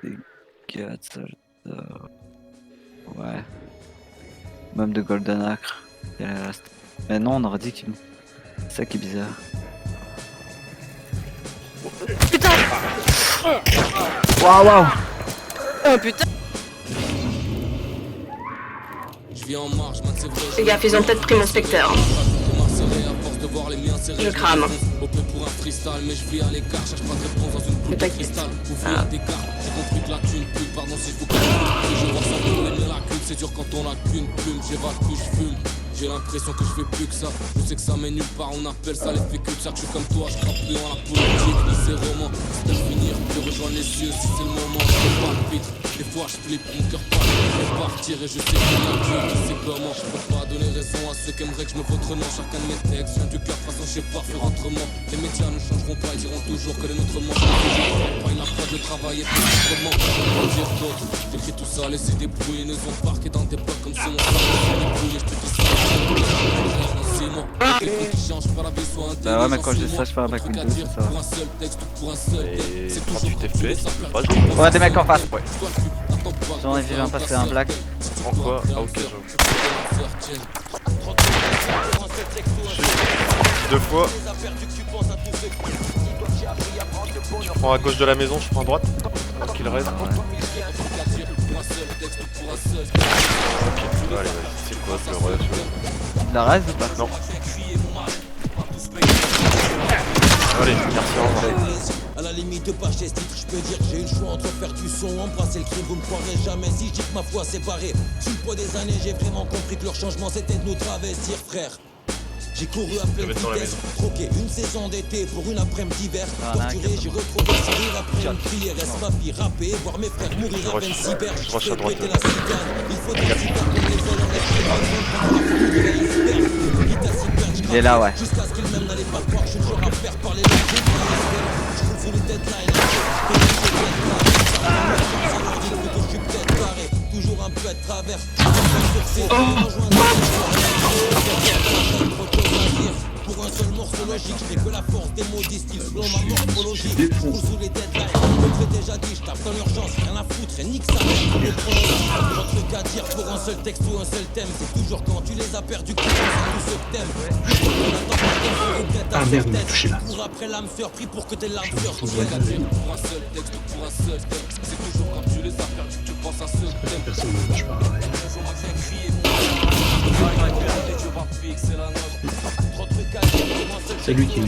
Des gars de soldats. Ouais. Même de Golden Acre. Il reste. Mais non, on aurait dit qu'il. C'est ça qui est bizarre. Putain! Waouh, waouh! Oh putain! Les gars, ils ont peut-être pris mon spectre. Je crame. Ne t'inquiète. Ah. C'est dur quand on a qu'une plume, j'évacue, je fume. J'ai l'impression que je fais plus que ça. Je sais que ça mène nulle part, on appelle ça l'effet cul-de-sac. Je suis comme toi, je crappe plus en la politique ni ces romans. C'est à finir, je rejoins les yeux si c'est le moment. Je palpite, des fois je flippe, mon cœur part. Je vais partir et je sais qu'il y a Dieu qui sait comment. Je peux pas donner raison à ceux qui aimeraient que je me vote non. Chacun de mes textes vient du cœur, façon je sais pas faire autrement. Les médias ne changeront pas, ils diront toujours que les nôtres manquent. Pas une approche de travail et plus autrement. Pour dire d'autres, j'écris tout ça, laissez des bruits, ils nous ont parqués dans des blocs comme si on savait débrouiller. Je te dis ça. Bah ouais, mais quand je dis ça, je fais un back window, c'est ça. Et 38 FPS, tu peux pas jouer. Ouais, des mecs en face. Ouais. J'en ai vu un passer un black. En quoi? Ah ok, j'avoue. Deux fois. Tu prends à gauche de la maison, je prends à droite. Qu'il reste. Ok, allez, vas-y, c'est quoi le relation? La reste ou pas? Non. Allez, merci, au revoir. À la limite de pas titre, je peux dire que j'ai eu le choix entre faire du son, embrasser le crime, vous me croirez jamais si je dis que ma foi s'est barrée. Sous le poids des années, j'ai vraiment compris que leur changement c'était de nous travestir, frère. J'ai couru à pleine vitesse, troqué une saison d'été pour une après-midi d'hiver. Torturé, j'ai retrouvé le sourire après une prière. Est-ce ma vie rapper, voir mes frères mourir à 26 berges. Je rush à droite. La cigane. Il faut des cigales pour les vols en Il est là, ouais. jusqu'à ce qu'il même n'allait pas croire, je suis toujours à faire parler la vie. Je roule sur les deadlines. Je suis peut-être barré, toujours un peu à travers. Pour un seul morceau logique, je n'ai que la force des mots distillés selon ma morphologie. Je roule sous les deadlines, comme j'ai déjà dit, je tape dans l'urgence, rien à foutre et nique ça. Le chronologie, pas de truc à dire pour un seul texte ou un seul thème. C'est toujours quand tu les as perdus que tu penses à tout ce thème. Ah merde, on m'a touché là. Cours après l'âme sœur, prie pour que tes larmes sœurs. Pour un seul texte ou pour un seul thème. C'est toujours quand tu les as perdus que tu penses à ce thème. Personne ne marche pas. C'est lui qui est.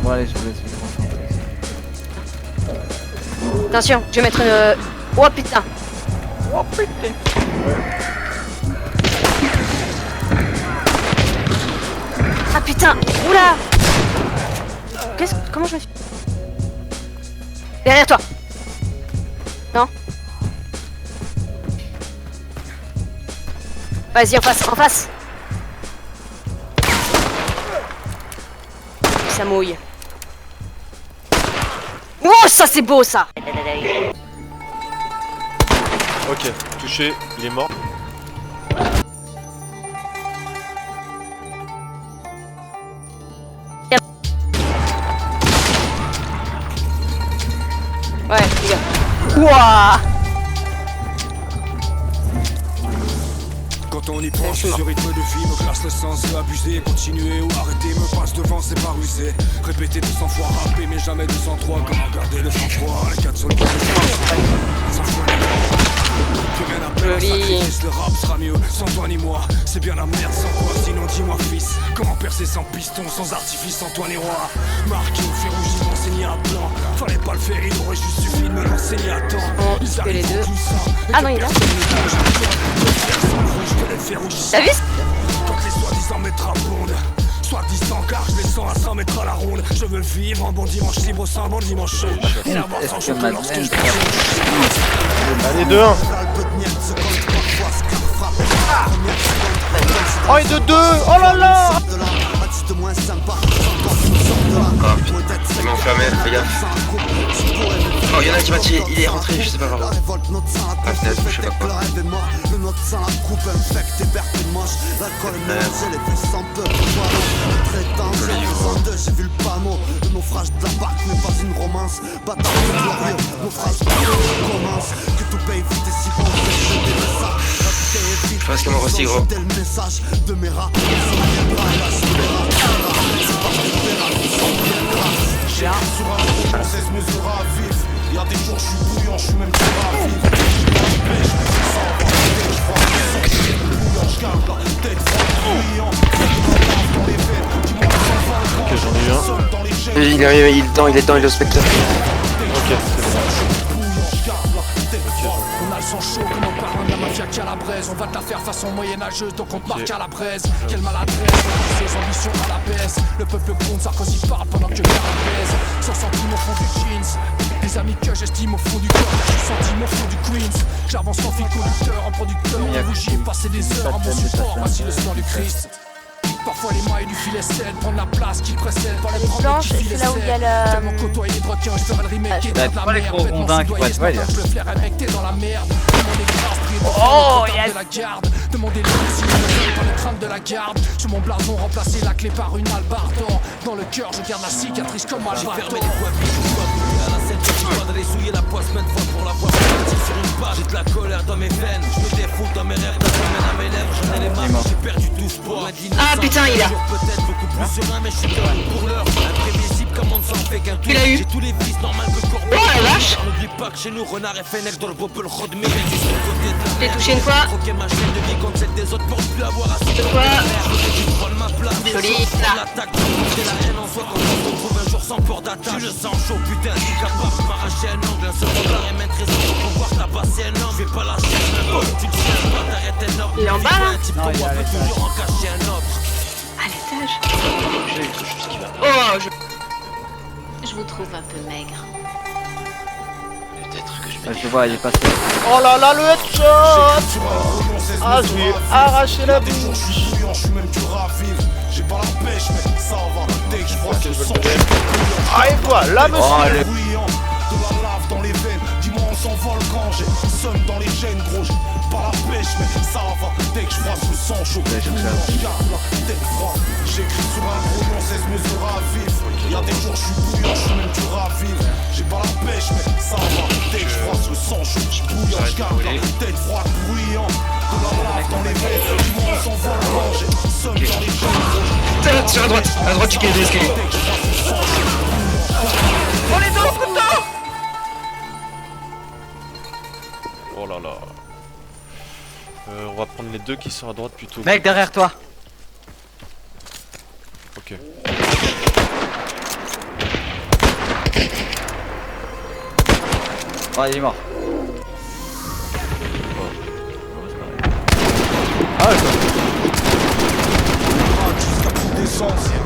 Bon, allez, je vous laisse vous concentrer. Attention, je vais mettre une. Oh putain! Oh putain! Ah putain! Oula! Comment je me fais? Derrière toi! Non? Vas-y, en face, en face! Ça mouille. Oh, ça c'est beau ça! Ok, touché, il est mort. Ouais, les gars. Ouah! Quand on y pense, ce rythme de vie me classe le sens. Abuser, continuer ou arrêter, me passe devant, c'est pas rusé. Répéter 200 fois, rapper, mais jamais 203. Comment garder le sang-froid, les 4 sur le point de plus rien à perdre, sacrifice, le rap sera mieux sans toi ni moi. C'est bien la merde sans toi, sinon dis-moi fils. Comment percer sans piston, sans artifice, sans toi ni roi. Marqué au fer rouge, il m'enseignait à blanc. Fallait pas le faire, il aurait juste suffi de me l'enseigner à temps. Ils arrivent les deux. Ah non, il est là. T'as vu? Quand les soi-disant mettra bonde, soi-disant car je les sens à 100 mètres à la ronde. Je veux vivre un bon dimanche libre sans un bon dimanche chaud. Et avoir sans choc lorsque je Allez, 2-1. Oh, et de 2. Oh là là. Ils m'ont fermé, fais gaffe. Oh, y'en a qui m'a tiré, il est rentré, je sais pas par où. La révolte, notre sang, la fenêtre, je sais pas quoi. le rêve est mort. Le notre sang, la coupe infecte et verte et moche. L'alcool est mélangé, les vues sans peu. Voilà, très danger, en 2, j'ai vu le panneau. Le naufrage de la barque n'est pas une romance. Bâtard glorieux, naufrage commence. Que tout paye vite et si bon, c'est des messages. Je pense qu'il m'en aussi gros. Le message de mes rats, ils sont bien gras, là, c'est mes rats. C'est pas que mes rats, ils sont bien gras. J'ai un sur un gros, 16 mesures à vif. Y'a des jours, je suis bouillant, je suis même plus rapide. J'ai pas de pêche, mais c'est ça, on va tête, je crois que c'est bouillant, je garde la tête froide, bouillant. Dans les veines, dis-moi, Ok, j'en ai eu un. Il est dedans, il est au spectre. Ok, c'est bon. On a le sang chaud comme un parrain de la mafia qui a la braise. On va te la faire façon moyenâgeuse, donc on te marque à la braise. Quelle maladresse, ses ambitions à la baisse. Le peuple gronde, Sarkozy parle pendant que je la baise. 100 centimes au fond du jeans. Des amis que j'estime au fond du cœur. Je suis centime au fond du Queens. J'avance sans fil conducteur, en producteur. En bougie, passer des heures en bon support. Voici le sang du Christ. Parfois les mailles du filet saine prennent la place qui précède. Pas les premiers qui filent là où il y a le... tellement côtoyer les requins, je ferai le remake qui est dans de la merde. rondins qui pourraient te voir, Je le flaire avec t'es dans la merde. Demandez grâce, priez de Oh, de la garde. Demandez les signes dans les crânes de la garde. Sur mon blason, remplacer la clé par une albardan. Dans le cœur, je garde la cicatrice comme Albardo. J'ai fermé les boîtes, à la scène, j'ai pas de les souiller la poisse maintes fois pour la voir partir sur une page. J'ai de la colère dans mes veines, je me défoule dans mes rêves, d'un semaine à mes lèvres, j'en ai les mains, j'ai perdu tout sport. Ah putain, il a. Peut-être beaucoup plus serein, mais je suis dehors pour l'heure. Imprévisible comme on ne s'en fait qu'un tour. Il a eu. J'ai tous les vices normal que Corbeau. Oh la vache. N'oublie pas que chez nous, Renard et Fennec dans le Bobble Road, mais je suis sur le côté de la Je l'ai touché une fois. Troquer ma chaîne de vie contre celle des autres pour ne plus avoir à se faire. Quoi? Tu prends ma place. Joli, ça. là. L'attaque, c'est la haine en soi quand on se retrouve un jour sans port d'attaque. Je le sens chaud, putain, je suis capable de m'arracher un ongle. Un seul regard et mettre raison pour pouvoir tabasser un homme. Je vais pas lâcher un homme, tu le sais, pas t'arrêter un homme. Il est en bas, là? Un type comme moi peut toujours en cacher un autre. À l'étage. Oh, Je vous trouve un peu maigre. Peut-être que je Je le vois, il est passé. Oh là là, le headshot. Ah, je lui ai arraché la bouche. Je suis même dur à vivre. J'ai pas la pêche, mais ça va. Dès que je vois que je sens. Ah, et voilà, monsieur. Oh, allez. Bruyant, de la lave dans les veines. Dis-moi, on s'envole quand j'ai somme dans les gènes, gros. J'ai pas la pêche, mais ça va. Dès que je vois le sang chaud, je garde la tête froide. J'écris sur un brouillon, 16 mesures à vivre. Y'a des jours, je suis bouillant, je suis même dur à vivre. J'ai pas la pêche, mais ça va. Dès que je vois le sang chaud, je bouillant, je garde la tête froide, bruyant. De la lave dans les veines. Dis-moi, on s'envole quand j'ai somme dans les gènes. Sur à droite, tu gagnes l'escalier. On est dans le couteau. Oh là là. On va prendre les deux qui sont à droite plutôt. Mec, derrière toi. Ok. Oh, il est mort. Ah,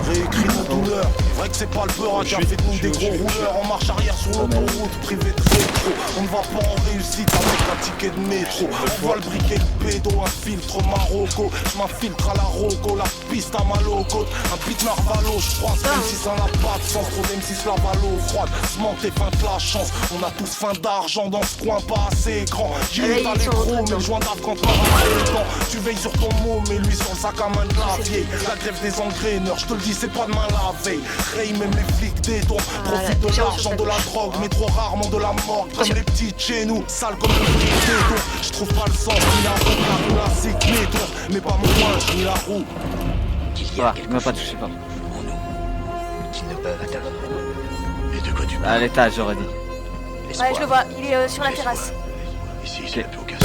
Réécrit nos douleurs. Vrai que c'est pas le peur qui a fait de nous des gros rouleurs. En marche arrière sur l'autoroute, privé de rétro. On ne va pas en réussite avec un ticket de métro. On voit le briquet de pédo, un filtre Marocco. Je m'infiltre à la Rocco, la piste à ma loco. Un beat Narvalo, je croise même si ça n'a pas de sens. Trop même si la valo froide, se mentait fin de la chance. On a tous faim d'argent dans ce coin pas assez grand. J'ai pas les gros, mais le joint d'ave quand t'as les dents. Tu veilles sur ton mot, mais lui sur le sac à main de la vieille. La grève des engraineurs, je te le dis, c'est pas demain la veille. Ray, même les flics détournent, profitent de l'argent, de la drogue, mais trop rarement de la mort. Comme les petits de chez nous, sales comme le fric détourne. Je trouve pas le sens, ni la roue, la roue, la c'est détourne. Mais pas mon linge, ni la roue. voilà, il m'a pas touché, pardon. En nous, qui ne peuvent atteindre. Et de quoi tu À parles? l'étage, j'aurais dit. Ouais, je le vois, il est sur la terrasse. Ici, Ok. ça n'a plus aucun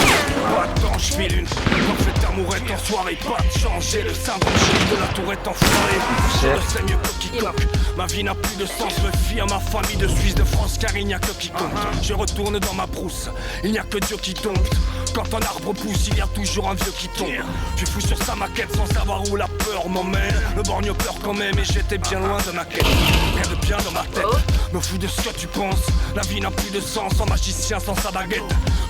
Attends, je file une parfaite amourette en soirée, pas de changer le syndrome de la tourette enfoirée. Je le sais mieux que quiconque. Ma vie n'a plus de sens, me fie à ma famille de Suisse, de France, car il n'y a que qui compte. Je retourne dans ma brousse, il n'y a que Dieu qui tombe. Quand un arbre pousse, il y a toujours un vieux qui tombe. Je fous sur sa maquette sans savoir où la peur m'emmène. Le borgne peur quand même, et j'étais bien loin de ma quête. Rien de bien dans ma tête, me fous de ce que tu penses. La vie n'a plus de sens, sans magicien, sans sa baguette.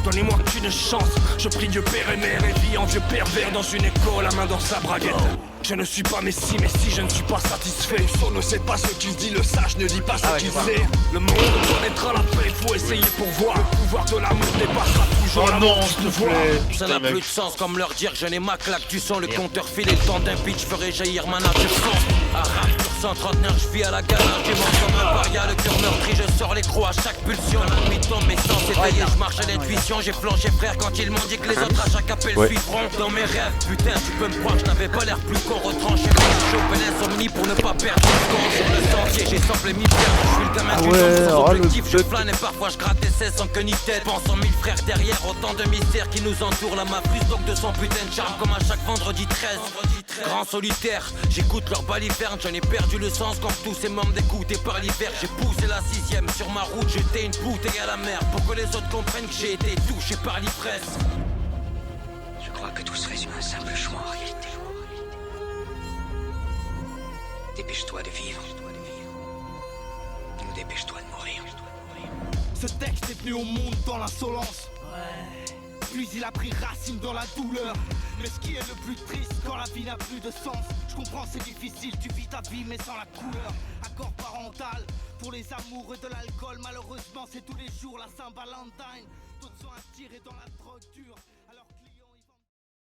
Donnez-moi qu'une chance, Je prie Dieu père et mère et vis en vieux pervers dans une école, la main dans sa braguette. Je ne suis pas Messi, mais si je ne suis pas satisfait. Son ne sait pas ce qu'il dit, le sage ne dit pas ce qu'il sait. Le monde connaîtra la paix, faut essayer pour voir. Le pouvoir de l'amour dépassera toujours l'amour du pouvoir. Ça n'a plus de sens comme leur dire je n'ai ma claque. Tu sens le compteur filer le temps d'un pitch, ferai jaillir ma nature France. Arabe sur 139, je vis à la galère. Je mange comme un paria, le cœur meurtri, je sors les crocs à chaque pulsion. La nuit tombe, mes sens éveillés, je marche à l'intuition. J'ai flanché frère quand ils m'ont dit que les autres à chaque appel suivront. Dans mes rêves, putain tu peux me croire, je n'avais pas l'air plus con. Retranché, j'ai chopé l'insomnie pour ne pas perdre le compte. Sur le sentier, j'ai semblé m'y perdre. Je suis le gamin du monde sans objectif, je flâne et parfois je gratte des cesses sans queue ni tête. Pensant 1000 frères derrière, autant de mystères qui nous entourent. La m'affuse donc de son putain de charme comme à chaque vendredi 13. Grand solitaire, j'écoute leur baliverne. J'en ai perdu le sens comme tous ces membres dégoûtés par l'hiver. J'ai poussé la 6ème sur ma route, j'étais une bouteille à la mer. Pour que les autres comprennent que j'ai été touché par l'ivresse. Je crois que tout se résume à un simple choix en réalité. Dépêche-toi de vivre. Ou dépêche-toi de mourir. Ce texte est venu au monde dans l'insolence. Puis il a pris racine dans la douleur. Mais ce qui est le plus triste quand la vie n'a plus de sens. Je comprends c'est difficile, tu vis ta vie mais sans la couleur. Accord parental pour les amoureux de l'alcool. Malheureusement c'est tous les jours la Saint-Valentin. D'autres sont attirés dans la drogue dure alors